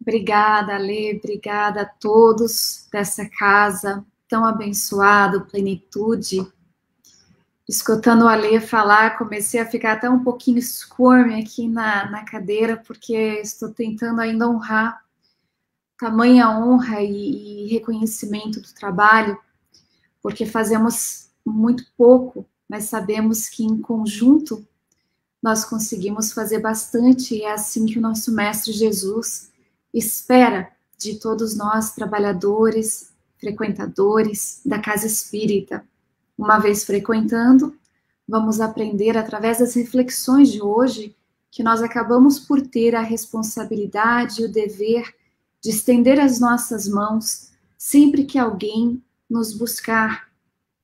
Obrigada, Lê, obrigada a todos dessa casa tão abençoada, Plenitude. Escutando a Lê falar, comecei a ficar até um pouquinho squirmy aqui na cadeira, porque estou tentando ainda honrar tamanha honra e reconhecimento do trabalho, porque fazemos muito pouco, mas sabemos que em conjunto nós conseguimos fazer bastante, e é assim que o nosso Mestre Jesus espera de todos nós, trabalhadores, frequentadores da casa espírita. Uma vez frequentando, vamos aprender através das reflexões de hoje que nós acabamos por ter a responsabilidade e o dever de estender as nossas mãos sempre que alguém nos buscar,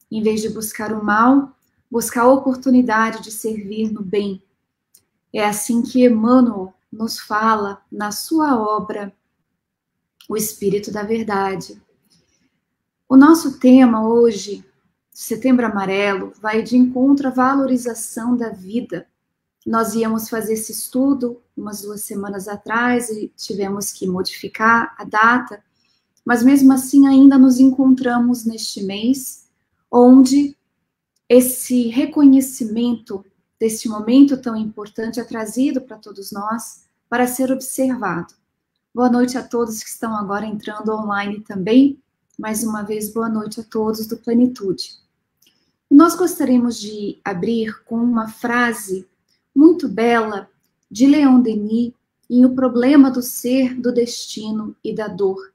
em vez de buscar o mal, buscar a oportunidade de servir no bem. É assim que Emmanuel nos fala na sua obra, O Espírito da Verdade. O nosso tema hoje, Setembro Amarelo, vai de encontro à valorização da vida. Nós íamos fazer esse estudo umas 2 semanas atrás e tivemos que modificar a data, mas mesmo assim ainda nos encontramos neste mês, onde esse reconhecimento deste momento tão importante é trazido para todos nós para ser observado. Boa noite a todos que estão agora entrando online também. Mais uma vez, boa noite a todos do Plenitude. Nós gostaríamos de abrir com uma frase muito bela de Leon Denis em O Problema do Ser, do Destino e da Dor,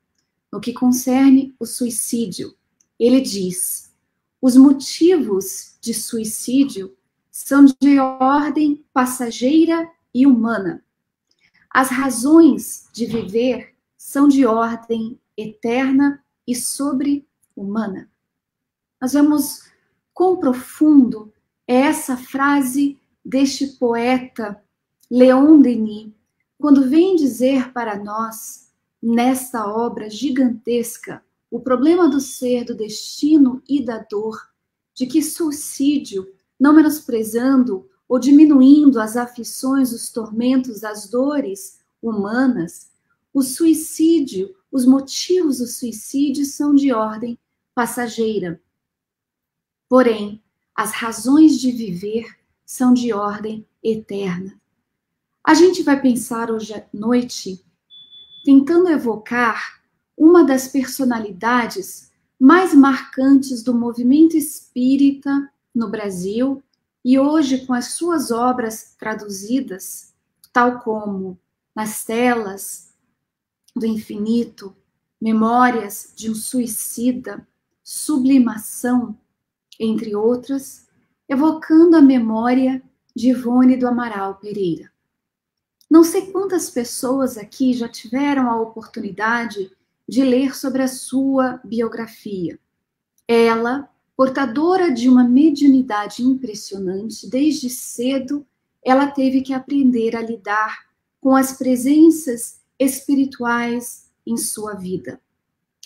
no que concerne o suicídio. Ele diz: os motivos de suicídio são de ordem passageira e humana. As razões de viver são de ordem eterna e sobre-humana. Nós vemos quão profundo é essa frase deste poeta Leon Denis, quando vem dizer para nós, nesta obra gigantesca, O Problema do Ser, do Destino e da Dor, de que suicídio, não menosprezando ou diminuindo as aflições, os tormentos, as dores humanas, o suicídio, os motivos do suicídio são de ordem passageira. Porém, as razões de viver são de ordem eterna. A gente vai pensar hoje à noite, tentando evocar uma das personalidades mais marcantes do movimento espírita no Brasil, e hoje com as suas obras traduzidas, tal como Nas Telas do Infinito, Memórias de um Suicida, Sublimação, entre outras, evocando a memória de Ivone do Amaral Pereira. Não sei quantas pessoas aqui já tiveram a oportunidade de ler sobre a sua biografia. Ela, portadora de uma mediunidade impressionante, desde cedo ela teve que aprender a lidar com as presenças espirituais em sua vida.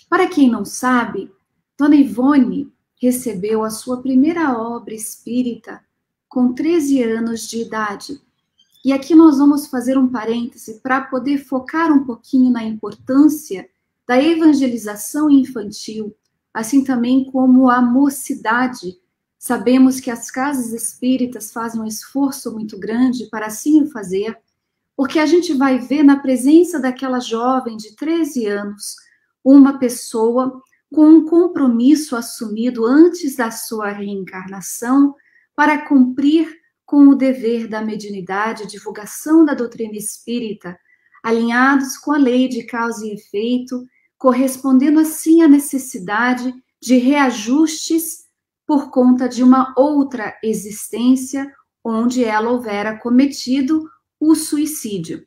Para quem não sabe, Dona Ivone recebeu a sua primeira obra espírita com 13 anos de idade. E aqui nós vamos fazer um parêntese para poder focar um pouquinho na importância da evangelização infantil, assim também como a mocidade. Sabemos que as casas espíritas fazem um esforço muito grande para assim o fazer, porque a gente vai ver na presença daquela jovem de 13 anos, uma pessoa com um compromisso assumido antes da sua reencarnação para cumprir com o dever da mediunidade, divulgação da doutrina espírita, alinhados com a lei de causa e efeito, correspondendo assim à necessidade de reajustes por conta de uma outra existência onde ela houvera cometido o suicídio.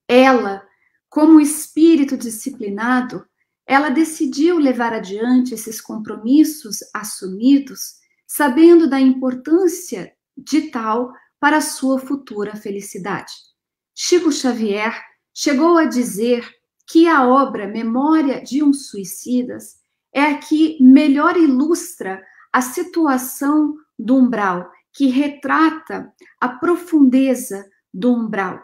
Ela, como espírito disciplinado, ela decidiu levar adiante esses compromissos assumidos, sabendo da importância de tal para a sua futura felicidade. Chico Xavier chegou a dizer que a obra Memória de um Suicidas é a que melhor ilustra a situação do umbral, que retrata a profundeza do umbral.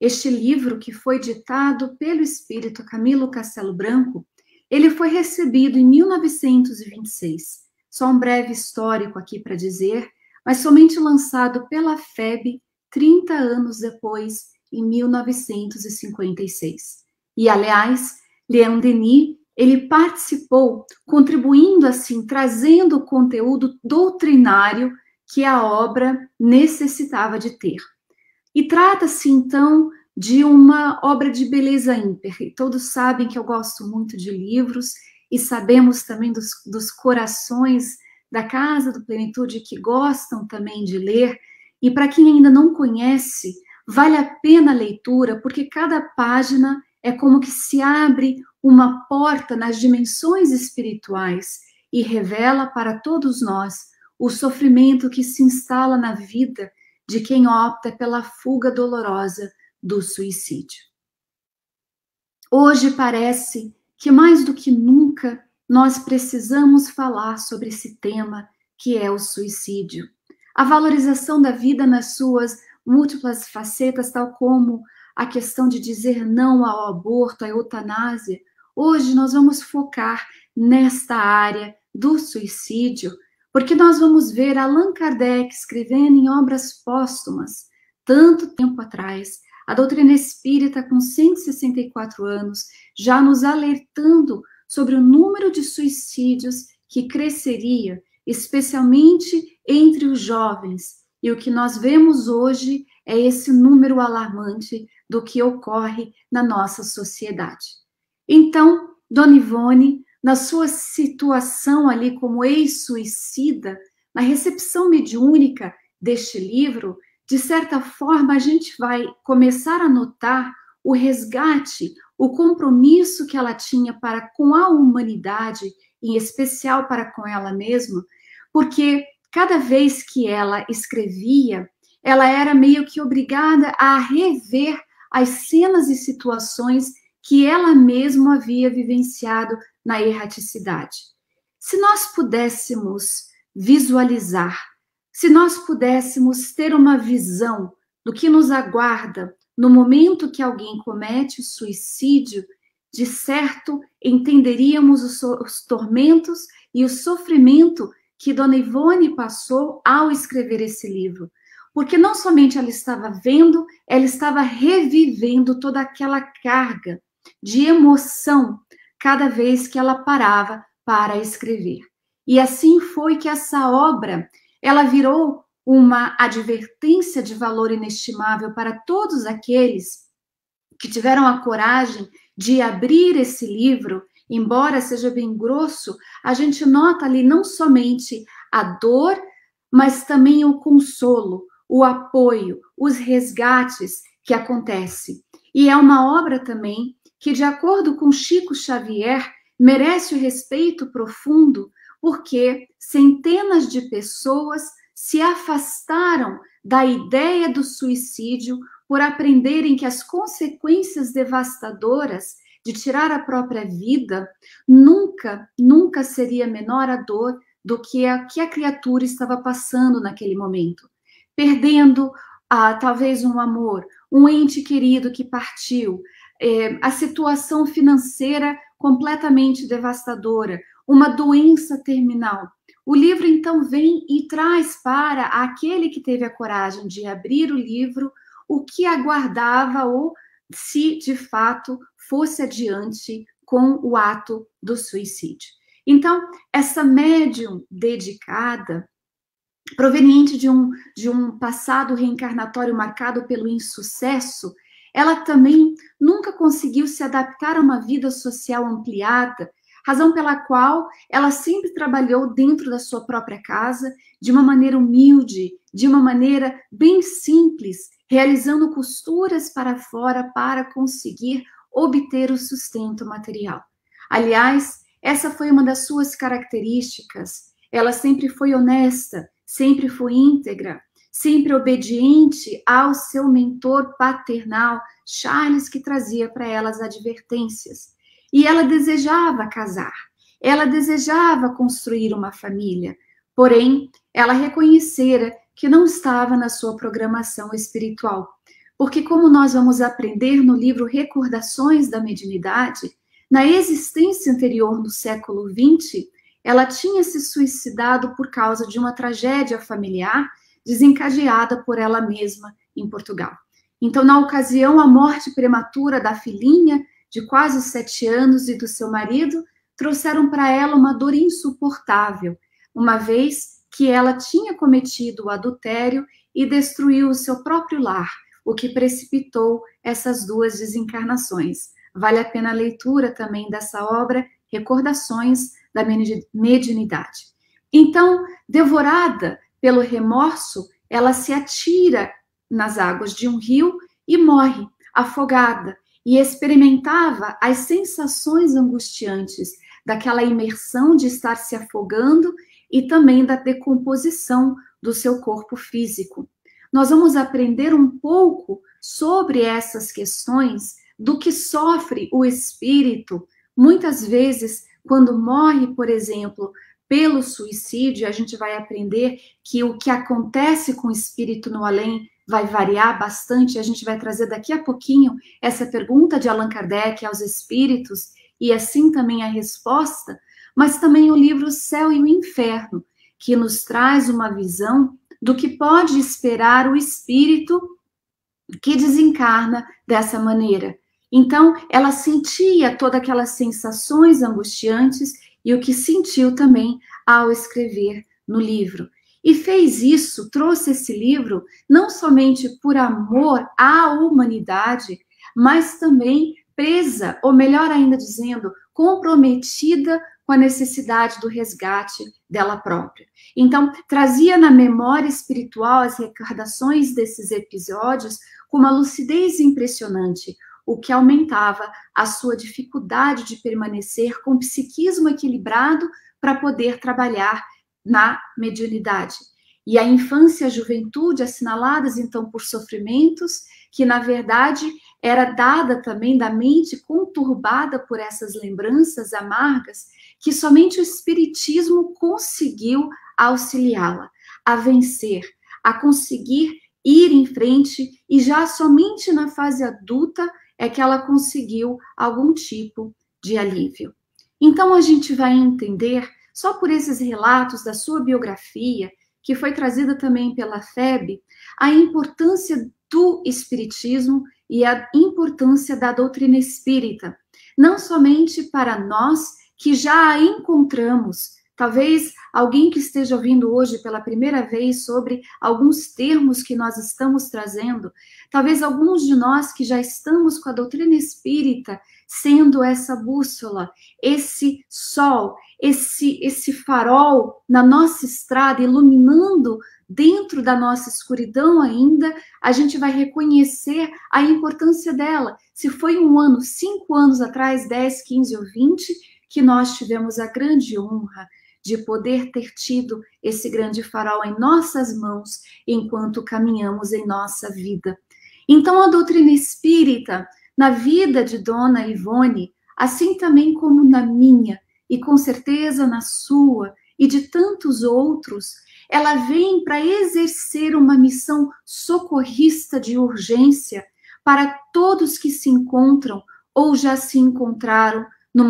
Este livro, que foi ditado pelo espírito Camilo Castelo Branco, ele foi recebido em 1926. Só um breve histórico aqui para dizer, mas somente lançado pela FEB 30 anos depois, em 1956. E, aliás, Leon Denis, ele participou, contribuindo assim, trazendo o conteúdo doutrinário que a obra necessitava de ter. E trata-se, então, de uma obra de beleza ímpar. E todos sabem que eu gosto muito de livros e sabemos também dos corações da Casa do Plenitude que gostam também de ler. E para quem ainda não conhece, vale a pena a leitura, porque cada página é como que se abre uma porta nas dimensões espirituais e revela para todos nós o sofrimento que se instala na vida de quem opta pela fuga dolorosa do suicídio. Hoje parece que mais do que nunca nós precisamos falar sobre esse tema que é o suicídio. A valorização da vida nas suas múltiplas facetas, tal como a questão de dizer não ao aborto, à eutanásia. Hoje nós vamos focar nesta área do suicídio, porque nós vamos ver Allan Kardec escrevendo em obras póstumas, tanto tempo atrás, a doutrina espírita com 164 anos, já nos alertando sobre o número de suicídios que cresceria, especialmente entre os jovens. E o que nós vemos hoje é esse número alarmante do que ocorre na nossa sociedade. Então, Dona Ivone, na sua situação ali como ex-suicida, na recepção mediúnica deste livro, de certa forma a gente vai começar a notar o resgate, o compromisso que ela tinha para com a humanidade, em especial para com ela mesma, porque cada vez que ela escrevia, ela era meio que obrigada a rever as cenas e situações que ela mesma havia vivenciado na erraticidade. Se nós pudéssemos visualizar, se nós pudéssemos ter uma visão do que nos aguarda no momento que alguém comete o suicídio, de certo entenderíamos os tormentos e o sofrimento que Dona Ivone passou ao escrever esse livro. Porque não somente ela estava vendo, ela estava revivendo toda aquela carga de emoção cada vez que ela parava para escrever. E assim foi que essa obra, ela virou uma advertência de valor inestimável para todos aqueles que tiveram a coragem de abrir esse livro. Embora seja bem grosso, a gente nota ali não somente a dor, mas também o consolo, o apoio, os resgates que acontecem. E é uma obra também que, de acordo com Chico Xavier, merece o respeito profundo, porque centenas de pessoas se afastaram da ideia do suicídio por aprenderem que as consequências devastadoras de tirar a própria vida nunca seria menor a dor do que a criatura estava passando naquele momento. Perdendo talvez um amor, um ente querido que partiu, a situação financeira completamente devastadora, uma doença terminal. O livro, então, vem e traz para aquele que teve a coragem de abrir o livro o que aguardava ou se, de fato, fosse adiante com o ato do suicídio. Então, essa médium dedicada, proveniente de um passado reencarnatório marcado pelo insucesso, ela também nunca conseguiu se adaptar a uma vida social ampliada, razão pela qual ela sempre trabalhou dentro da sua própria casa, de uma maneira humilde, de uma maneira bem simples, realizando costuras para fora para conseguir obter o sustento material. Aliás, essa foi uma das suas características. Ela sempre foi honesta, sempre foi íntegra, sempre obediente ao seu mentor paternal, Charles, que trazia para ela as advertências. E ela desejava casar, ela desejava construir uma família, porém, ela reconhecera que não estava na sua programação espiritual. Porque, como nós vamos aprender no livro Recordações da Mediunidade, na existência anterior no século XX, ela tinha se suicidado por causa de uma tragédia familiar desencadeada por ela mesma em Portugal. Então, na ocasião, a morte prematura da filhinha, de quase 7 anos, e do seu marido, trouxeram para ela uma dor insuportável, uma vez que ela tinha cometido o adultério e destruiu o seu próprio lar, o que precipitou essas 2 desencarnações. Vale a pena a leitura também dessa obra, Recordações da Mediunidade. Então, devorada pelo remorso, ela se atira nas águas de um rio e morre, afogada, e experimentava as sensações angustiantes daquela imersão de estar se afogando e também da decomposição do seu corpo físico. Nós vamos aprender um pouco sobre essas questões do que sofre o espírito, muitas vezes, quando morre, por exemplo, pelo suicídio. A gente vai aprender que o que acontece com o espírito no além vai variar bastante. A gente vai trazer daqui a pouquinho essa pergunta de Allan Kardec aos espíritos, e assim também a resposta, mas também o livro Céu e o Inferno, que nos traz uma visão do que pode esperar o espírito que desencarna dessa maneira. Então, ela sentia todas aquelas sensações angustiantes e o que sentiu também ao escrever no livro. E fez isso, trouxe esse livro, não somente por amor à humanidade, mas também presa, ou melhor ainda dizendo, comprometida com a necessidade do resgate dela própria. Então, trazia na memória espiritual as recordações desses episódios com uma lucidez impressionante, o que aumentava a sua dificuldade de permanecer com o psiquismo equilibrado para poder trabalhar na mediunidade. E a infância e a juventude assinaladas, então, por sofrimentos, que, na verdade, era dada também da mente conturbada por essas lembranças amargas, que somente o espiritismo conseguiu auxiliá-la a vencer, a conseguir ir em frente, e já somente na fase adulta é que ela conseguiu algum tipo de alívio. Então, a gente vai entender, só por esses relatos da sua biografia, que foi trazida também pela FEB, a importância do espiritismo e a importância da doutrina espírita, não somente para nós que já a encontramos. Talvez alguém que esteja ouvindo hoje pela primeira vez sobre alguns termos que nós estamos trazendo, talvez alguns de nós que já estamos com a doutrina espírita sendo essa bússola, esse sol, esse farol na nossa estrada, iluminando dentro da nossa escuridão ainda, a gente vai reconhecer a importância dela. Se foi um ano, 5 anos atrás, 10, 15 ou 20, que nós tivemos a grande honra de poder ter tido esse grande farol em nossas mãos enquanto caminhamos em nossa vida. Então, a doutrina espírita, na vida de Dona Ivone, assim também como na minha, e com certeza na sua, e de tantos outros, ela vem para exercer uma missão socorrista de urgência para todos que se encontram ou já se encontraram no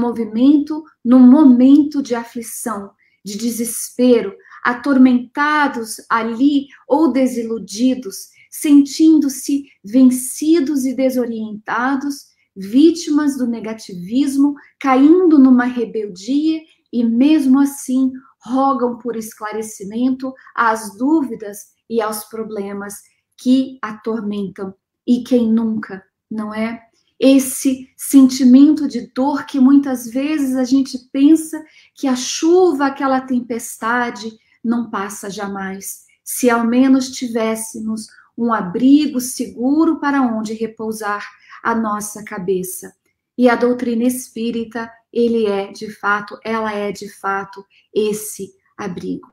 momento de aflição, de desespero, atormentados ali ou desiludidos, sentindo-se vencidos e desorientados, vítimas do negativismo, caindo numa rebeldia e mesmo assim rogam por esclarecimento às dúvidas e aos problemas que atormentam. E quem nunca, não é? Esse sentimento de dor que muitas vezes a gente pensa que a chuva, aquela tempestade, não passa jamais. Se ao menos tivéssemos um abrigo seguro para onde repousar a nossa cabeça. E a doutrina espírita ela é de fato esse abrigo.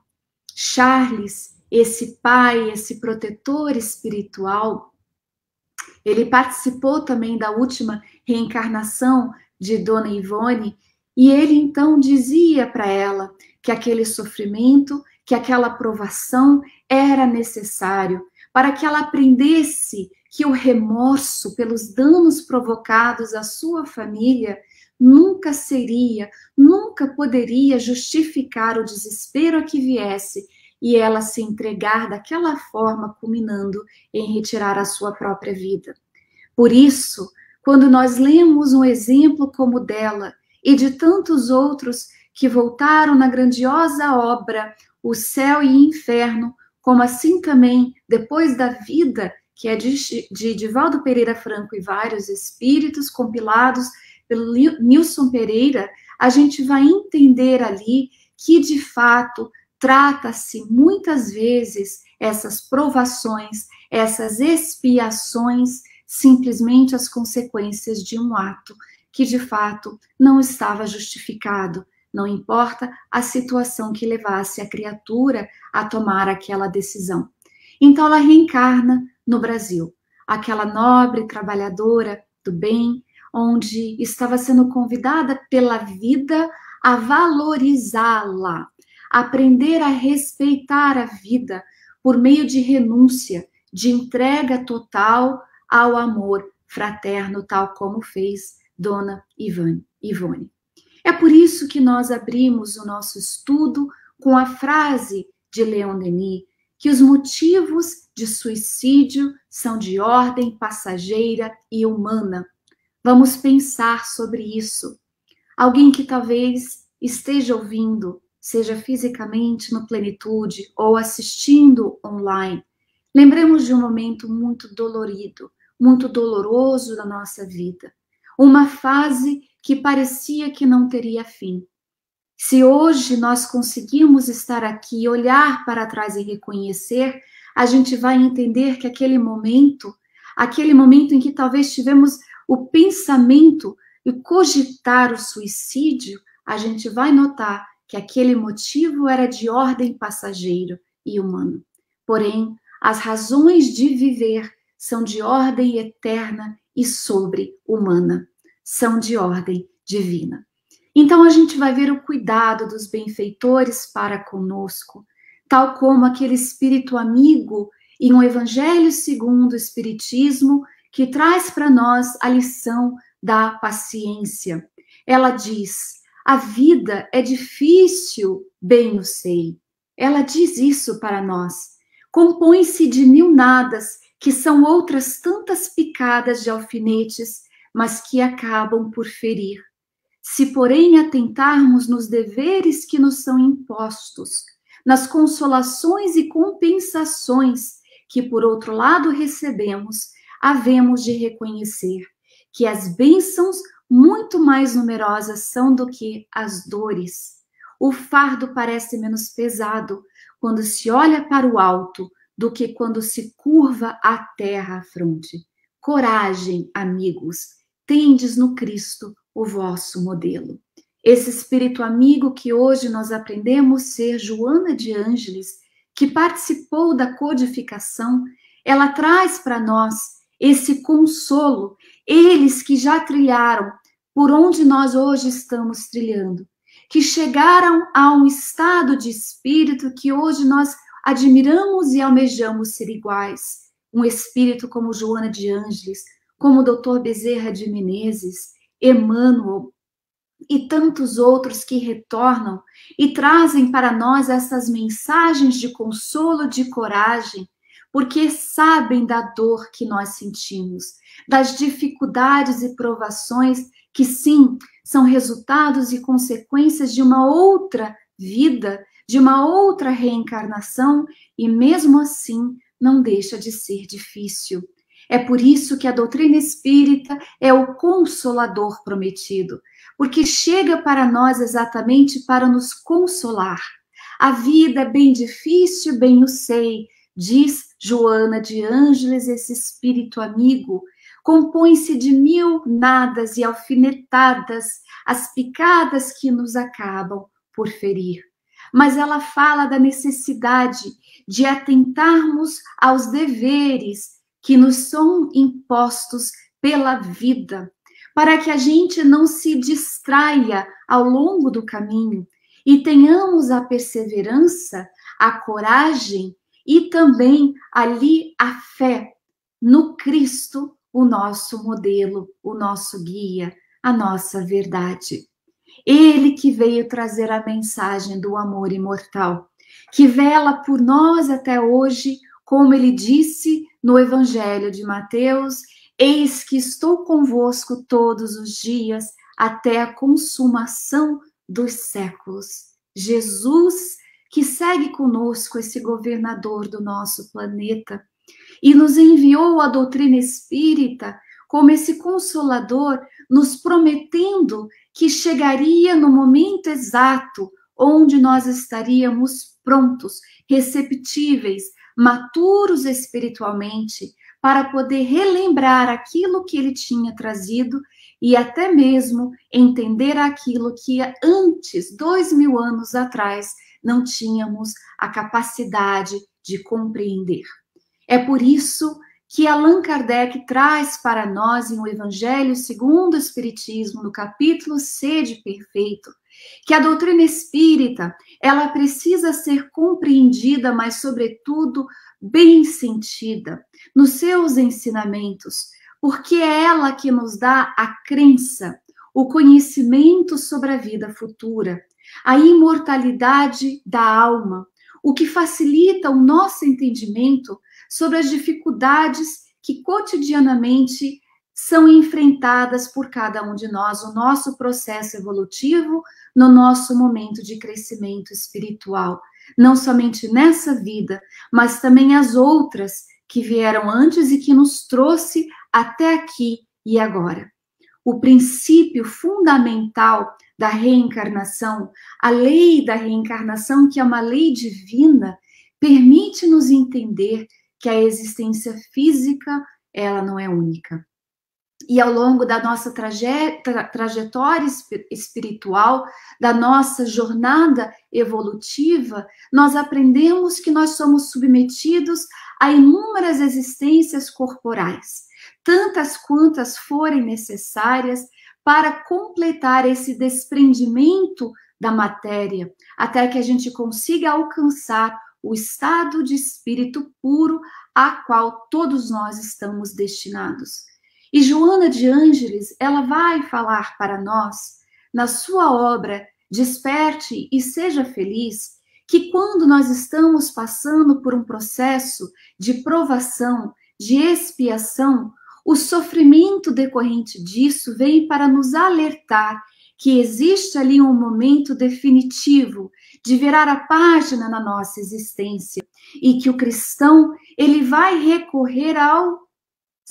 Charles, esse pai, esse protetor espiritual, ele participou também da última reencarnação de Dona Ivone, e ele então dizia para ela que aquele sofrimento, que aquela provação era necessário para que ela aprendesse que o remorso pelos danos provocados à sua família nunca poderia justificar o desespero a que viesse e ela se entregar daquela forma, culminando em retirar a sua própria vida. Por isso, quando nós lemos um exemplo como o dela e de tantos outros que voltaram na grandiosa obra O Céu e Inferno, como assim também Depois da Vida, que é de Divaldo Pereira Franco e vários espíritos compilados pelo Nilson Pereira, a gente vai entender ali que, de fato, trata-se muitas vezes essas provações, essas expiações, simplesmente as consequências de um ato que, de fato, não estava justificado, não importa a situação que levasse a criatura a tomar aquela decisão. Então ela reencarna no Brasil, aquela nobre trabalhadora do bem, onde estava sendo convidada pela vida a valorizá-la, aprender a respeitar a vida por meio de renúncia, de entrega total ao amor fraterno, tal como fez Dona Ivone. É por isso que nós abrimos o nosso estudo com a frase de Leon Denis, que os motivos de suicídio são de ordem passageira e humana. Vamos pensar sobre isso. Alguém que talvez esteja ouvindo, seja fisicamente no Plenitude ou assistindo online, lembremos de um momento muito dolorido, muito doloroso da nossa vida. Uma fase que parecia que não teria fim. Se hoje nós conseguimos estar aqui e olhar para trás e reconhecer, a gente vai entender que aquele momento em que talvez tivemos o pensamento e cogitar o suicídio, a gente vai notar que aquele motivo era de ordem passageiro e humano. Porém, as razões de viver são de ordem eterna e sobre-humana, são de ordem divina. Então a gente vai ver o cuidado dos benfeitores para conosco, tal como aquele espírito amigo em um Evangelho segundo o Espiritismo, que traz para nós a lição da paciência. Ela diz: a vida é difícil, bem o sei. Ela diz isso para nós. Compõe-se de mil nadas, que são outras tantas picadas de alfinetes, mas que acabam por ferir. Se, porém, atentarmos nos deveres que nos são impostos, nas consolações e compensações que, por outro lado, recebemos, havemos de reconhecer que as bênçãos muito mais numerosas são do que as dores. O fardo parece menos pesado quando se olha para o alto do que quando se curva a terra à fronte. Coragem, amigos, tendes no Cristo o vosso modelo. Esse espírito amigo que hoje nós aprendemos ser Joana de Ângeles, que participou da codificação, ela traz para nós esse consolo, eles que já trilharam por onde nós hoje estamos trilhando, que chegaram a um estado de espírito que hoje nós admiramos e almejamos ser iguais. Um espírito como Joana de Ângeles, como o Dr. Bezerra de Menezes, Emmanuel e tantos outros que retornam e trazem para nós essas mensagens de consolo, de coragem, porque sabem da dor que nós sentimos, das dificuldades e provações que, sim, são resultados e consequências de uma outra vida, de uma outra reencarnação, e mesmo assim não deixa de ser difícil. É por isso que a doutrina espírita é o consolador prometido, porque chega para nós exatamente para nos consolar. A vida é bem difícil, bem o sei, diz Joana de Ângeles, esse espírito amigo, compõe-se de mil nadas e alfinetadas, as picadas que nos acabam por ferir. Mas ela fala da necessidade de atentarmos aos deveres que nos são impostos pela vida, para que a gente não se distraia ao longo do caminho e tenhamos a perseverança, a coragem e também ali a fé no Cristo, o nosso modelo, o nosso guia, a nossa verdade. Ele que veio trazer a mensagem do amor imortal, que vela por nós até hoje, como ele disse no Evangelho de Mateus: eis que estou convosco todos os dias até a consumação dos séculos. Jesus, que segue conosco, esse governador do nosso planeta, e nos enviou a doutrina espírita como esse consolador, nos prometendo que chegaria no momento exato onde nós estaríamos prontos, receptíveis, maturos espiritualmente, para poder relembrar aquilo que ele tinha trazido e até mesmo entender aquilo que antes, 2000 anos atrás, não tínhamos a capacidade de compreender. É por isso que Allan Kardec traz para nós em O Evangelho segundo o Espiritismo, no capítulo Sede Perfeito, que a doutrina espírita, ela precisa ser compreendida, mas sobretudo bem sentida nos seus ensinamentos, porque é ela que nos dá a crença, o conhecimento sobre a vida futura, a imortalidade da alma, o que facilita o nosso entendimento sobre as dificuldades que cotidianamente são enfrentadas por cada um de nós, o nosso processo evolutivo, no nosso momento de crescimento espiritual, não somente nessa vida, mas também as outras que vieram antes e que nos trouxe até aqui e agora. O princípio fundamental da reencarnação, a lei da reencarnação, que é uma lei divina, permite-nos entender que a existência física, ela não é única. E ao longo da nossa trajetória espiritual, da nossa jornada evolutiva, nós aprendemos que nós somos submetidos a inúmeras existências corporais, tantas quantas forem necessárias para completar esse desprendimento da matéria, até que a gente consiga alcançar o estado de espírito puro a qual todos nós estamos destinados. E Joana de Ângeles, ela vai falar para nós, na sua obra Desperte e Seja Feliz, que quando nós estamos passando por um processo de provação, de expiação, o sofrimento decorrente disso vem para nos alertar que existe ali um momento definitivo de virar a página na nossa existência e que o cristão, ele vai recorrer aos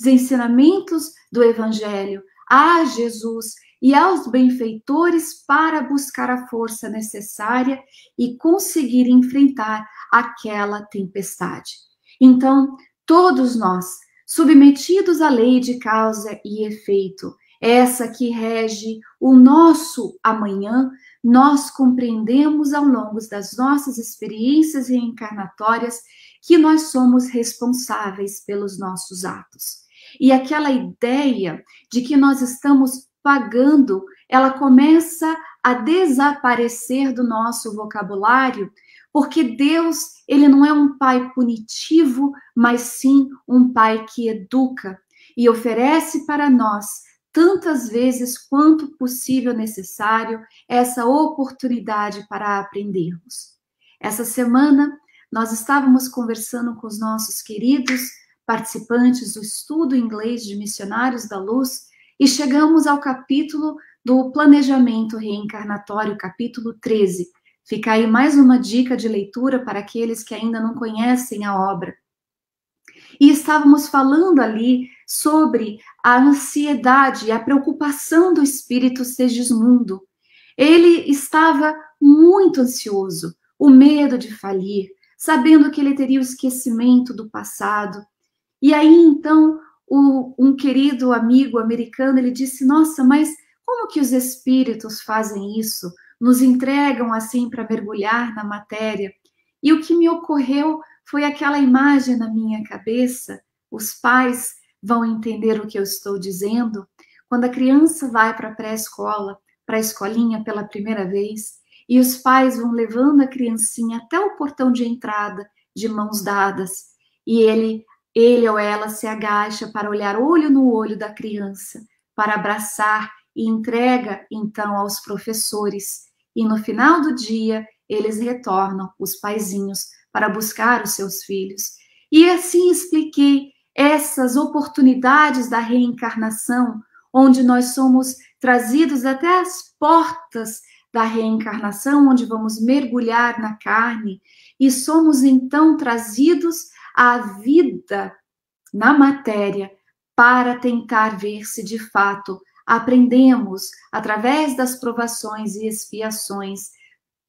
ensinamentos do Evangelho, a Jesus e aos benfeitores para buscar a força necessária e conseguir enfrentar aquela tempestade. Então, todos nós, submetidos à lei de causa e efeito, essa que rege o nosso amanhã, nós compreendemos ao longo das nossas experiências reencarnatórias que nós somos responsáveis pelos nossos atos. E aquela ideia de que nós estamos pagando, ela começa a desaparecer do nosso vocabulário, porque Deus, ele não é um pai punitivo, mas sim um pai que educa e oferece para nós, tantas vezes quanto possível necessário, essa oportunidade para aprendermos. Essa semana, nós estávamos conversando com os nossos queridos participantes do estudo inglês de Missionários da Luz e chegamos ao capítulo do planejamento reencarnatório, capítulo 13. Fica aí mais uma dica de leitura para aqueles que ainda não conhecem a obra. E estávamos falando ali sobre a ansiedade e a preocupação do espírito Segismundo. Ele estava muito ansioso, o medo de falir, sabendo que ele teria o esquecimento do passado. E aí, então, um querido amigo americano, ele disse, nossa, mas como que os espíritos fazem isso? Nos entregam assim para mergulhar na matéria? E o que me ocorreu foi aquela imagem na minha cabeça, os pais vão entender o que eu estou dizendo, quando a criança vai para a pré-escola, para a escolinha pela primeira vez, e os pais vão levando a criancinha até o portão de entrada, de mãos dadas, e ele ou ela se agacha para olhar olho no olho da criança, para abraçar e entrega então aos professores. E no final do dia, eles retornam, os paizinhos, para buscar os seus filhos. E assim expliquei essas oportunidades da reencarnação, onde nós somos trazidos até as portas da reencarnação, onde vamos mergulhar na carne, e somos então trazidos à vida na matéria para tentar ver se de fato aprendemos, através das provações e expiações,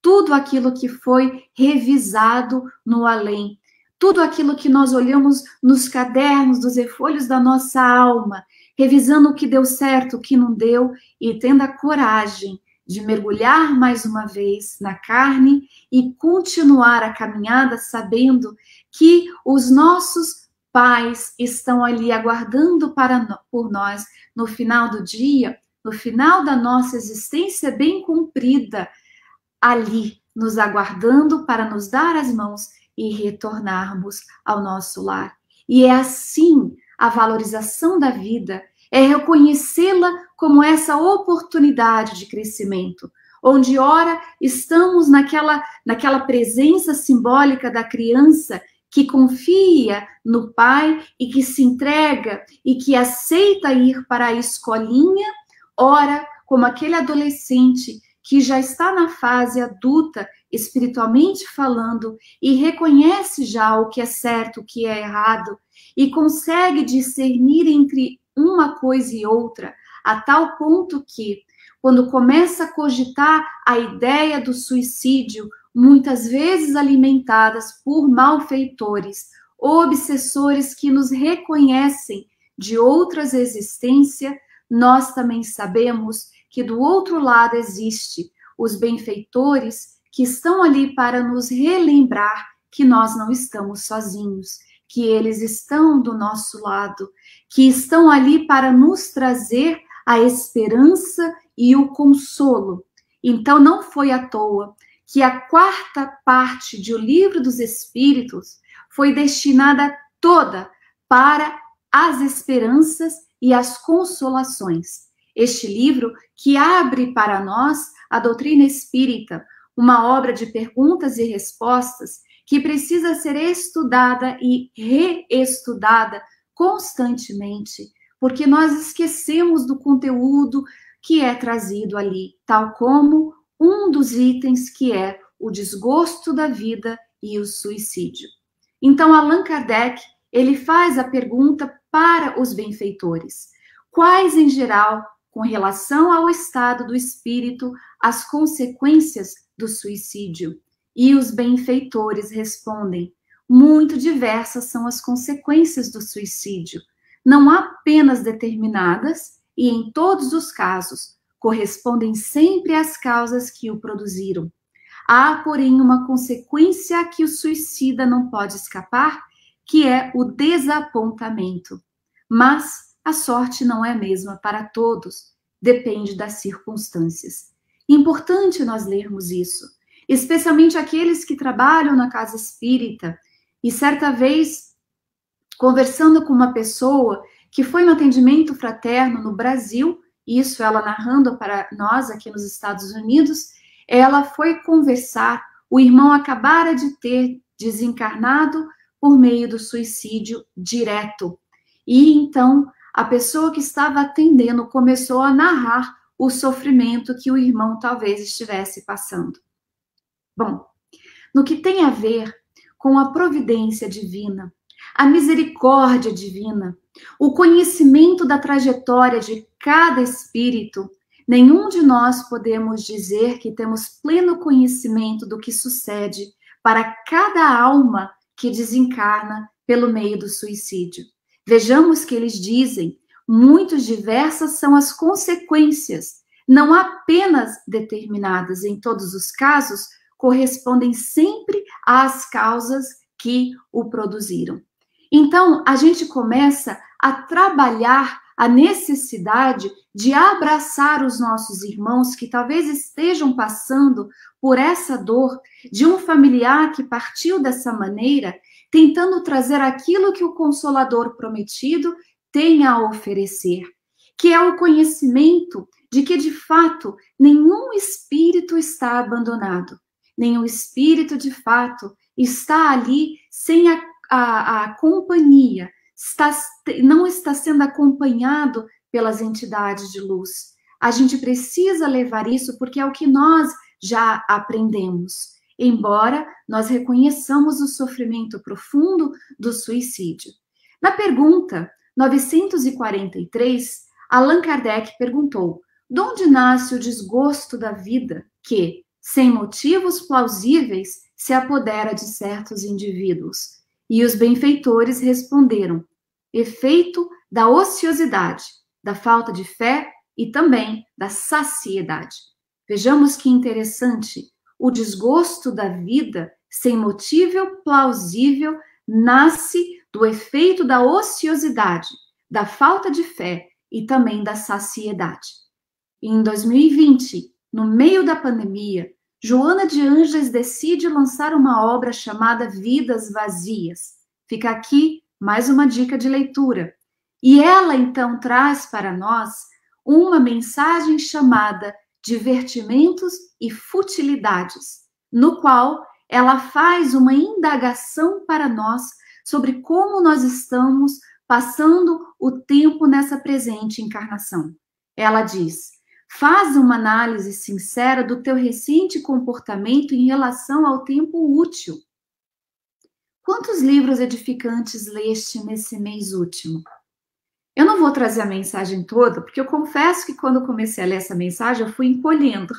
tudo aquilo que foi revisado no além, tudo aquilo que nós olhamos nos cadernos, dos refolhos da nossa alma, revisando o que deu certo, o que não deu, e tendo a coragem de mergulhar mais uma vez na carne e continuar a caminhada sabendo que os nossos pais estão ali aguardando por nós no final do dia, no final da nossa existência bem cumprida, ali nos aguardando para nos dar as mãos e retornarmos ao nosso lar. E é assim a valorização da vida, é reconhecê-la como essa oportunidade de crescimento, onde ora estamos naquela presença simbólica da criança que confia no pai e que se entrega e que aceita ir para a escolinha, ora como aquele adolescente que já está na fase adulta, espiritualmente falando, e reconhece já o que é certo, o que é errado, e consegue discernir entre uma coisa e outra, a tal ponto que, quando começa a cogitar a ideia do suicídio, muitas vezes alimentadas por malfeitores, obsessores que nos reconhecem de outras existências, nós também sabemos que do outro lado existe os benfeitores que estão ali para nos relembrar que nós não estamos sozinhos, que eles estão do nosso lado, que estão ali para nos trazer a esperança e o consolo. Então não foi à toa que a quarta parte do Livro dos Espíritos foi destinada toda para as esperanças e as consolações. Este livro que abre para nós a doutrina espírita, uma obra de perguntas e respostas que precisa ser estudada e reestudada constantemente, porque nós esquecemos do conteúdo que é trazido ali, tal como um dos itens que é o desgosto da vida e o suicídio. Então, Allan Kardec, ele faz a pergunta para os benfeitores: quais, em geral, com relação ao estado do espírito, as consequências do suicídio? E os benfeitores respondem: muito diversas são as consequências do suicídio, não apenas determinadas, e em todos os casos, correspondem sempre às causas que o produziram. Há, porém, uma consequência a que o suicida não pode escapar, que é o desapontamento. Mas a sorte não é a mesma para todos, depende das circunstâncias. Importante nós lermos isso, especialmente aqueles que trabalham na casa espírita. E certa vez, conversando com uma pessoa que foi no atendimento fraterno no Brasil, isso ela narrando para nós aqui nos Estados Unidos, ela foi conversar, o irmão acabara de ter desencarnado por meio do suicídio direto. E então, a pessoa que estava atendendo começou a narrar o sofrimento que o irmão talvez estivesse passando. Bom, no que tem a ver com a providência divina, a misericórdia divina, o conhecimento da trajetória de cada espírito, nenhum de nós podemos dizer que temos pleno conhecimento do que sucede para cada alma que desencarna pelo meio do suicídio. Vejamos que eles dizem, muito diversas são as consequências, não apenas determinadas em todos os casos, correspondem sempre às causas que o produziram. Então, a gente começa a trabalhar a necessidade de abraçar os nossos irmãos que talvez estejam passando por essa dor de um familiar que partiu dessa maneira, tentando trazer aquilo que o Consolador prometido tem a oferecer, que é o conhecimento de que, de fato, nenhum espírito está abandonado, nenhum espírito, de fato, está ali sem a companhia, não está sendo acompanhado pelas entidades de luz. A gente precisa levar isso porque é o que nós já aprendemos, embora nós reconheçamos o sofrimento profundo do suicídio. Na pergunta 943, Allan Kardec perguntou: de onde nasce o desgosto da vida que, sem motivos plausíveis, se apodera de certos indivíduos? E os benfeitores responderam: efeito da ociosidade, da falta de fé e também da saciedade. Vejamos que interessante, o desgosto da vida, sem motivo plausível, nasce do efeito da ociosidade, da falta de fé e também da saciedade. E em 2020, no meio da pandemia, Joana de Ângeles decide lançar uma obra chamada Vidas Vazias. Fica aqui mais uma dica de leitura. E ela, então, traz para nós uma mensagem chamada Divertimentos e Futilidades, no qual ela faz uma indagação para nós sobre como nós estamos passando o tempo nessa presente encarnação. Ela diz: faz uma análise sincera do teu recente comportamento em relação ao tempo útil. Quantos livros edificantes leste nesse mês último? Eu não vou trazer a mensagem toda, porque eu confesso que quando eu comecei a ler essa mensagem, eu fui encolhendo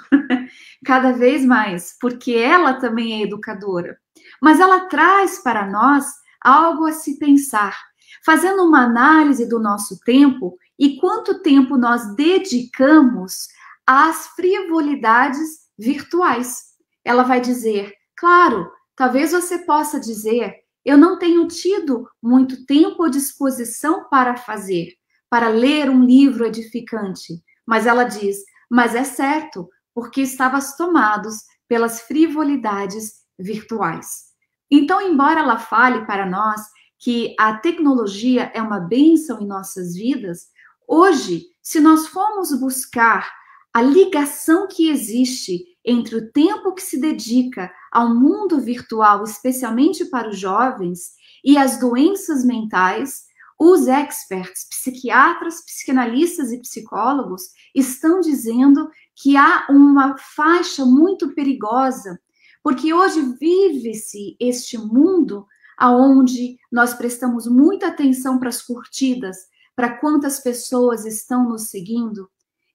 cada vez mais, porque ela também é educadora. Mas ela traz para nós algo a se pensar, fazendo uma análise do nosso tempo e quanto tempo nós dedicamos às frivolidades virtuais. Ela vai dizer, claro, talvez você possa dizer, eu não tenho tido muito tempo ou disposição para fazer, para ler um livro edificante. Mas ela diz, mas é certo, porque estavas tomados pelas frivolidades virtuais. Então, embora ela fale para nós que a tecnologia é uma bênção em nossas vidas, hoje, se nós formos buscar a ligação que existe entre o tempo que se dedica ao mundo virtual, especialmente para os jovens, e as doenças mentais, os experts, psiquiatras, psicanalistas e psicólogos estão dizendo que há uma faixa muito perigosa, porque hoje vive-se este mundo onde nós prestamos muita atenção para as curtidas, para quantas pessoas estão nos seguindo.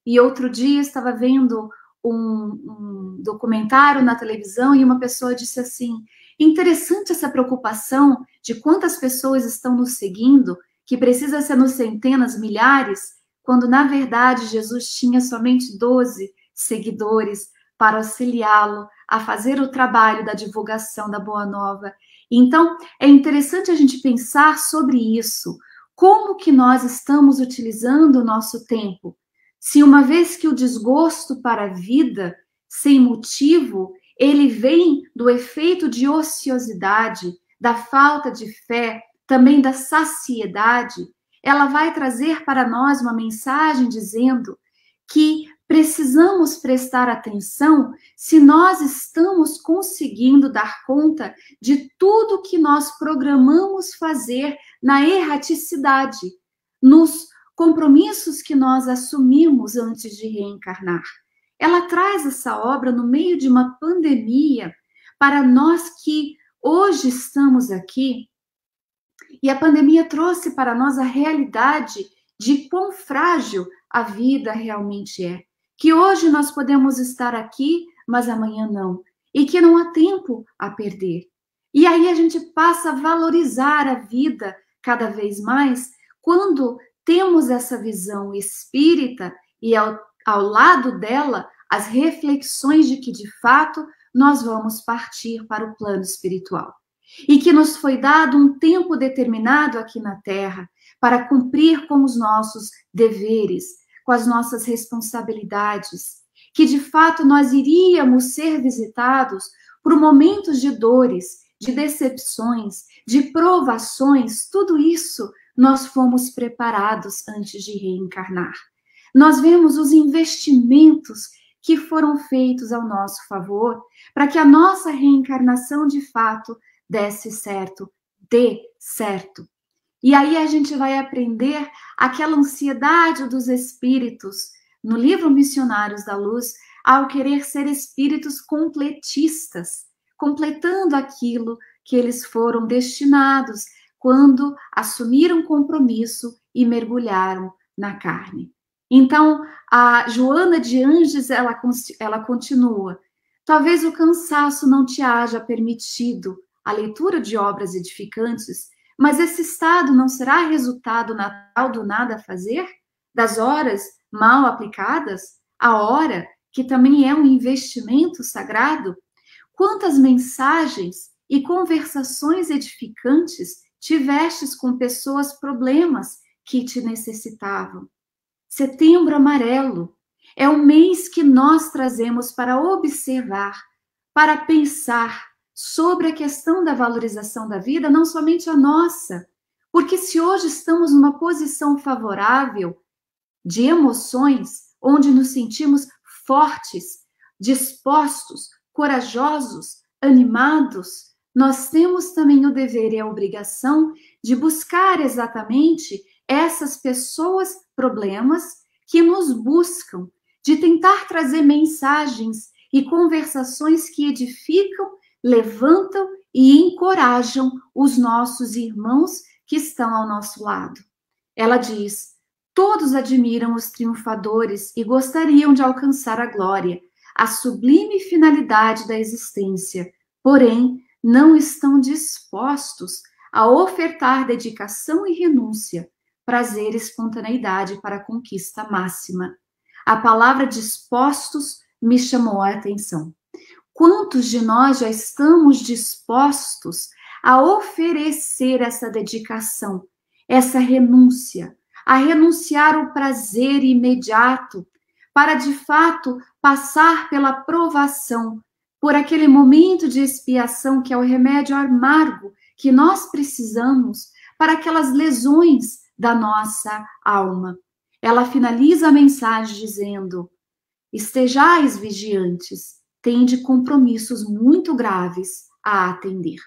E outro dia estava vendo um documentário na televisão e uma pessoa disse assim, interessante essa preocupação de quantas pessoas estão nos seguindo, que precisa ser nos centenas, milhares, quando na verdade Jesus tinha somente 12 seguidores para auxiliá-lo a fazer o trabalho da divulgação da Boa Nova. Então, é interessante a gente pensar sobre isso. Como que nós estamos utilizando o nosso tempo? Se uma vez que o desgosto para a vida, sem motivo, ele vem do efeito de ociosidade, da falta de fé, também da saciedade, ela vai trazer para nós uma mensagem dizendo que precisamos prestar atenção se nós estamos conseguindo dar conta de tudo que nós programamos fazer na erraticidade, nos compromissos que nós assumimos antes de reencarnar. Ela traz essa obra no meio de uma pandemia para nós que hoje estamos aqui, e a pandemia trouxe para nós a realidade de quão frágil a vida realmente é. Que hoje nós podemos estar aqui, mas amanhã não. E que não há tempo a perder. E aí a gente passa a valorizar a vida cada vez mais quando temos essa visão espírita e ao lado dela as reflexões de que, de fato, nós vamos partir para o plano espiritual. E que nos foi dado um tempo determinado aqui na Terra para cumprir com os nossos deveres, com as nossas responsabilidades, que de fato nós iríamos ser visitados por momentos de dores, de decepções, de provações, tudo isso nós fomos preparados antes de reencarnar. Nós vemos os investimentos que foram feitos ao nosso favor para que a nossa reencarnação de fato desse certo, dê certo. E aí a gente vai aprender aquela ansiedade dos espíritos no livro Missionários da Luz, ao querer ser espíritos completistas, completando aquilo que eles foram destinados quando assumiram compromisso e mergulharam na carne. Então, a Joana de Anges, ela continua. Talvez o cansaço não te haja permitido a leitura de obras edificantes, mas esse estado não será resultado natural do nada a fazer? Das horas mal aplicadas? A hora, que também é um investimento sagrado? Quantas mensagens e conversações edificantes tivestes com pessoas problemas que te necessitavam? Setembro Amarelo é o mês que nós trazemos para observar, para pensar sobre a questão da valorização da vida, não somente a nossa, porque se hoje estamos numa posição favorável de emoções, onde nos sentimos fortes, dispostos, corajosos, animados, nós temos também o dever e a obrigação de buscar exatamente essas pessoas, problemas, que nos buscam, de tentar trazer mensagens e conversações que edificam, levantam e encorajam os nossos irmãos que estão ao nosso lado. Ela diz: todos admiram os triunfadores e gostariam de alcançar a glória, a sublime finalidade da existência, porém não estão dispostos a ofertar dedicação e renúncia, prazer e espontaneidade para a conquista máxima. A palavra dispostos me chamou a atenção. Quantos de nós já estamos dispostos a oferecer essa dedicação, essa renúncia, a renunciar ao prazer imediato, para de fato passar pela provação, por aquele momento de expiação que é o remédio amargo que nós precisamos para aquelas lesões da nossa alma. Ela finaliza a mensagem dizendo: estejais vigiantes, tende compromissos muito graves a atender.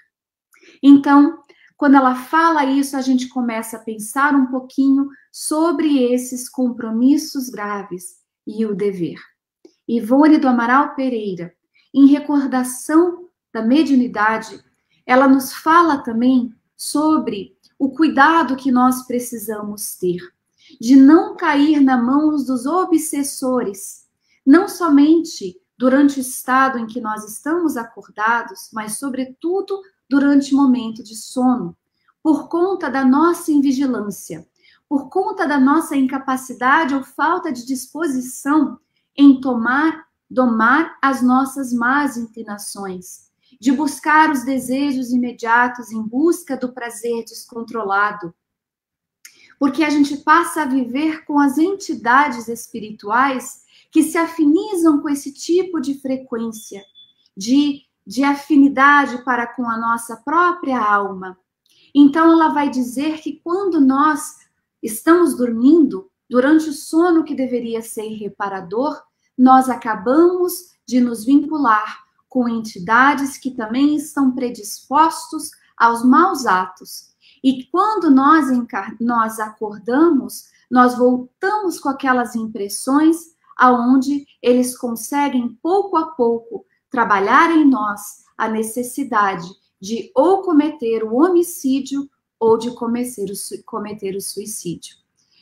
Então, quando ela fala isso, a gente começa a pensar um pouquinho sobre esses compromissos graves e o dever. Ivone do Amaral Pereira, em recordação da mediunidade, ela nos fala também sobre o cuidado que nós precisamos ter, de não cair na mão dos obsessores, não somente durante o estado em que nós estamos acordados, mas sobretudo durante o momento de sono, por conta da nossa invigilância, por conta da nossa incapacidade ou falta de disposição em domar as nossas más inclinações, de buscar os desejos imediatos em busca do prazer descontrolado. Porque a gente passa a viver com as entidades espirituais que se afinizam com esse tipo de frequência, de afinidade para com a nossa própria alma. Então, ela vai dizer que quando nós estamos dormindo, durante o sono que deveria ser reparador, nós acabamos de nos vincular com entidades que também estão predispostos aos maus atos. E quando nós acordamos, nós voltamos com aquelas impressões aonde eles conseguem, pouco a pouco, trabalhar em nós a necessidade de ou cometer o homicídio ou de cometer o suicídio.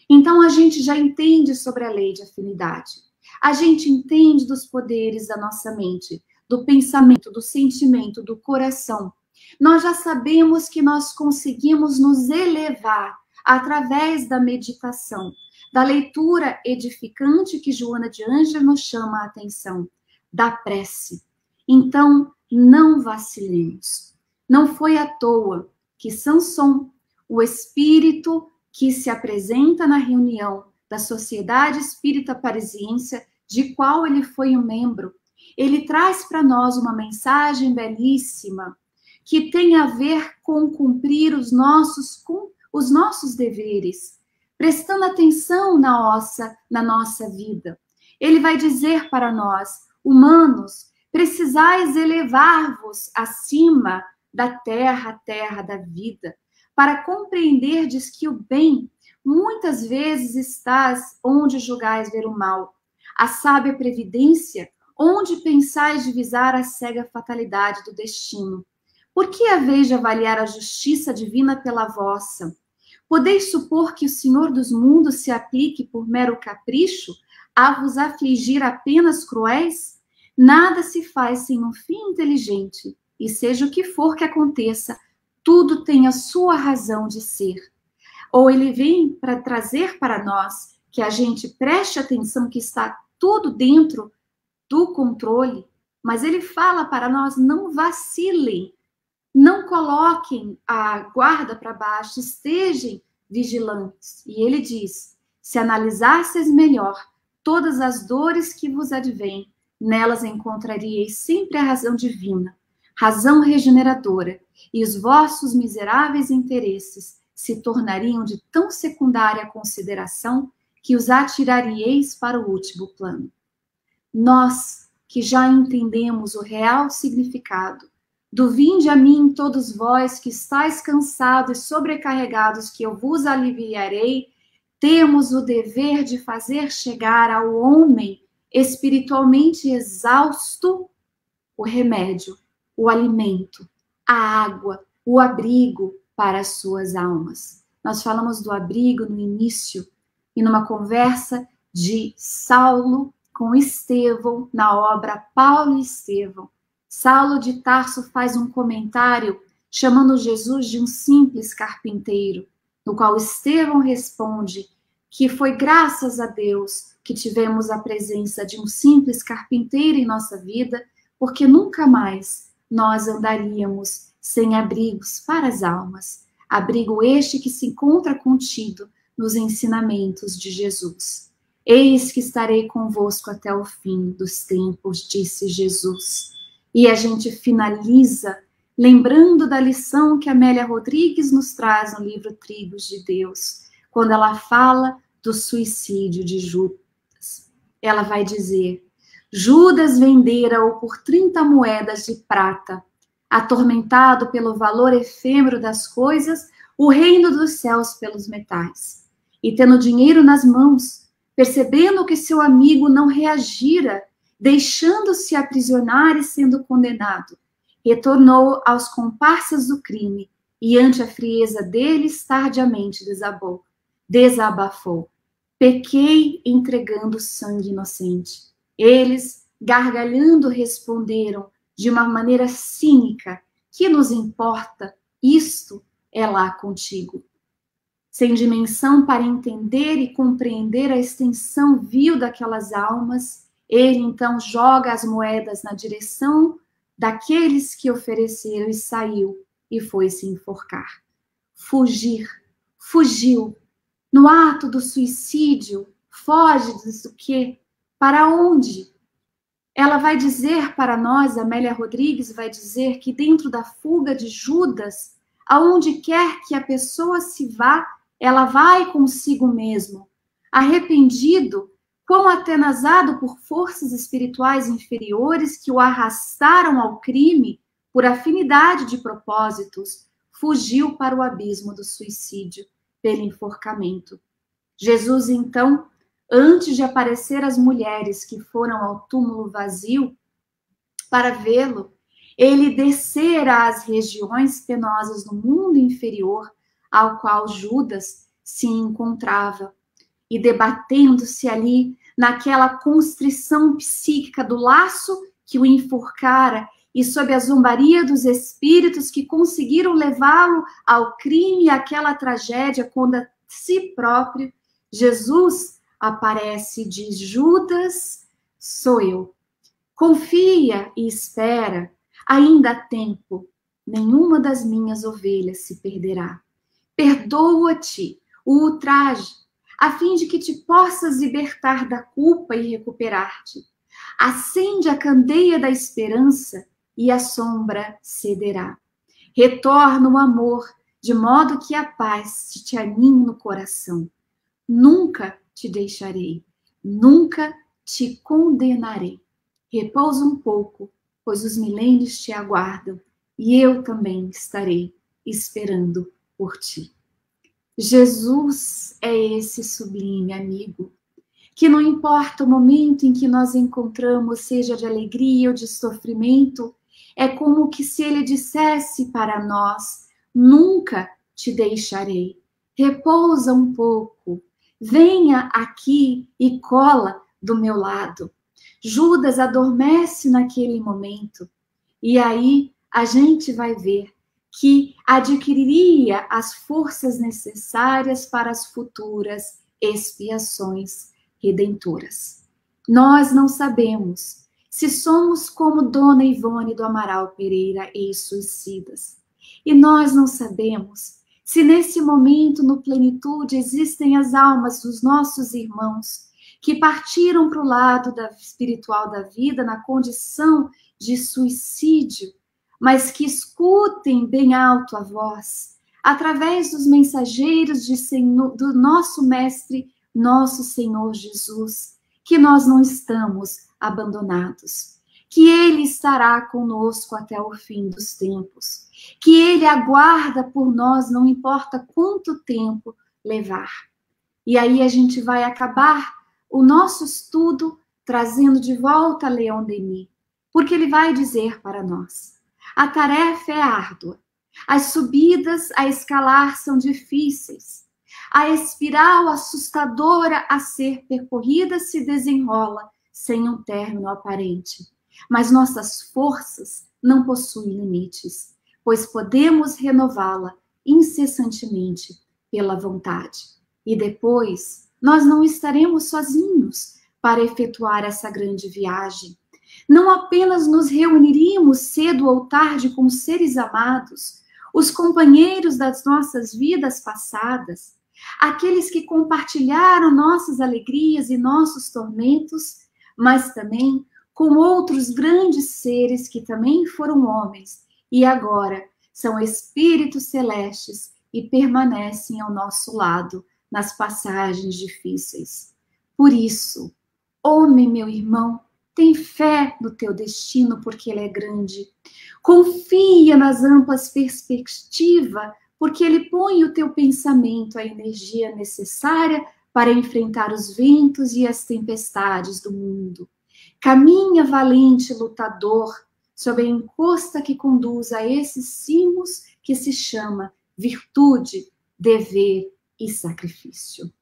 Então, a gente já entende sobre a lei de afinidade. A gente entende dos poderes da nossa mente, do pensamento, do sentimento, do coração. Nós já sabemos que nós conseguimos nos elevar através da meditação, da leitura edificante que Joana de Ângeles nos chama a atenção, da prece. Então, não vacilemos. Não foi à toa que Samson, o espírito que se apresenta na reunião da Sociedade Espírita Parisiense, de qual ele foi um membro, ele traz para nós uma mensagem belíssima que tem a ver com cumprir os nossos deveres, prestando atenção na nossa vida. Ele vai dizer para nós, humanos, precisais elevar-vos acima da terra da vida, para compreenderdes que o bem muitas vezes estás onde julgais ver o mal, a sábia previdência onde pensais divisar a cega fatalidade do destino. Por que haveis de avaliar a justiça divina pela vossa? Podeis supor que o Senhor dos mundos se aplique por mero capricho a vos afligir apenas cruéis? Nada se faz sem um fim inteligente, e seja o que for que aconteça, tudo tem a sua razão de ser. Ou ele vem para trazer para nós que a gente preste atenção que está tudo dentro do controle, mas ele fala para nós, não vacilem, não coloquem a guarda para baixo, estejam vigilantes. E ele diz, se analisasseis melhor todas as dores que vos advêm, nelas encontraríeis sempre a razão divina, razão regeneradora, e os vossos miseráveis interesses se tornariam de tão secundária consideração que os atiraríeis para o último plano. Nós, que já entendemos o real significado do vinde a mim todos vós que estáis cansados e sobrecarregados, que eu vos aliviarei, temos o dever de fazer chegar ao homem espiritualmente exausto o remédio, o alimento, a água, o abrigo para as suas almas. Nós falamos do abrigo no início, e numa conversa de Saulo com Estevão, na obra Paulo e Estevão. Saulo de Tarso faz um comentário chamando Jesus de um simples carpinteiro, no qual Estevão responde que foi graças a Deus que tivemos a presença de um simples carpinteiro em nossa vida, porque nunca mais nós andaríamos sem abrigos para as almas. Abrigo este que se encontra contido nos ensinamentos de Jesus. Eis que estarei convosco até o fim dos tempos, disse Jesus. E a gente finaliza lembrando da lição que Amélia Rodrigues nos traz no livro Trigos de Deus, quando ela fala do suicídio de Judas. Ela vai dizer, Judas vendera-o por 30 moedas de prata, atormentado pelo valor efêmero das coisas, o reino dos céus pelos metais. E tendo dinheiro nas mãos, percebendo que seu amigo não reagira, deixando-se aprisionar e sendo condenado, retornou aos comparsas do crime e ante a frieza deles tardiamente desabafou. Pequei entregando sangue inocente. Eles, gargalhando, responderam de uma maneira cínica, que nos importa? Isto é lá contigo. Sem dimensão para entender e compreender a extensão vil daquelas almas, ele então joga as moedas na direção daqueles que ofereceram e saiu e foi se enforcar. Fugiu. No ato do suicídio, foge do quê? Para onde? Ela vai dizer para nós, Amélia Rodrigues vai dizer que dentro da fuga de Judas, aonde quer que a pessoa se vá, ela vai consigo mesmo, arrependido, quão atenazado por forças espirituais inferiores que o arrastaram ao crime por afinidade de propósitos, fugiu para o abismo do suicídio, pelo enforcamento. Jesus, então, antes de aparecer às mulheres que foram ao túmulo vazio para vê-lo, ele descera às regiões penosas do mundo inferior ao qual Judas se encontrava, e debatendo-se ali naquela constrição psíquica do laço que o enforcara e sob a zombaria dos espíritos que conseguiram levá-lo ao crime e àquela tragédia si próprio, Jesus aparece e diz: Judas, sou eu. Confia e espera, ainda há tempo, nenhuma das minhas ovelhas se perderá. Perdoa-te o ultraje, a fim de que te possas libertar da culpa e recuperar-te. Acende a candeia da esperança e a sombra cederá. Retorna o amor, de modo que a paz te anime no coração. Nunca te deixarei, nunca te condenarei. Repousa um pouco, pois os milênios te aguardam, e eu também estarei esperando por ti. Jesus é esse sublime amigo, que não importa o momento em que nós encontramos, seja de alegria ou de sofrimento, é como que se ele dissesse para nós: nunca te deixarei. Repousa um pouco, venha aqui e cola do meu lado. Judas adormece naquele momento, e aí a gente vai ver que adquiriria as forças necessárias para as futuras expiações redentoras. Nós não sabemos se somos como Dona Ivone do Amaral Pereira, ex-suicidas. E nós não sabemos se nesse momento, no plenitude, existem as almas dos nossos irmãos que partiram para o lado espiritual da vida na condição de suicídio, mas que escutem bem alto a voz, através dos mensageiros do nosso Mestre, nosso Senhor Jesus, que nós não estamos abandonados, que Ele estará conosco até o fim dos tempos, que Ele aguarda por nós, não importa quanto tempo levar. E aí a gente vai acabar o nosso estudo trazendo de volta Leon Denis, porque ele vai dizer para nós: a tarefa é árdua, as subidas a escalar são difíceis, a espiral assustadora a ser percorrida se desenrola sem um término aparente. Mas nossas forças não possuem limites, pois podemos renová-la incessantemente pela vontade. E depois, nós não estaremos sozinhos para efetuar essa grande viagem. Não apenas nos reuniríamos cedo ou tarde com os seres amados, os companheiros das nossas vidas passadas, aqueles que compartilharam nossas alegrias e nossos tormentos, mas também com outros grandes seres que também foram homens e agora são espíritos celestes e permanecem ao nosso lado nas passagens difíceis. Por isso, homem, meu irmão, tem fé no teu destino, porque ele é grande. Confia nas amplas perspectivas, porque ele põe o teu pensamento a energia necessária para enfrentar os ventos e as tempestades do mundo. Caminha, valente lutador, sob a encosta que conduz a esses cimos que se chama virtude, dever e sacrifício.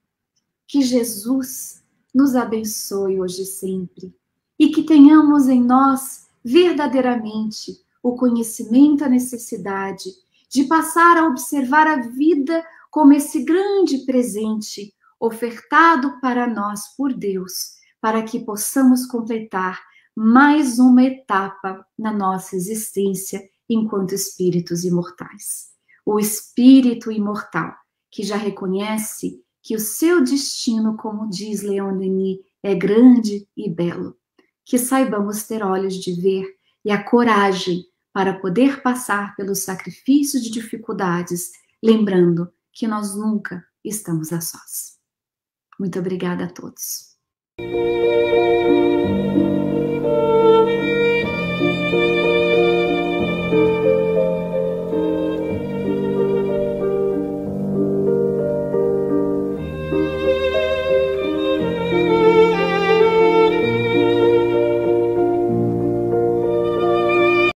Que Jesus nos abençoe hoje e sempre, e que tenhamos em nós verdadeiramente o conhecimento, a necessidade de passar a observar a vida como esse grande presente ofertado para nós por Deus, para que possamos completar mais uma etapa na nossa existência enquanto espíritos imortais. O espírito imortal que já reconhece que o seu destino, como diz Leon Denis, é grande e belo. Que saibamos ter olhos de ver e a coragem para poder passar pelos sacrifícios de dificuldades, lembrando que nós nunca estamos a sós. Muito obrigada a todos.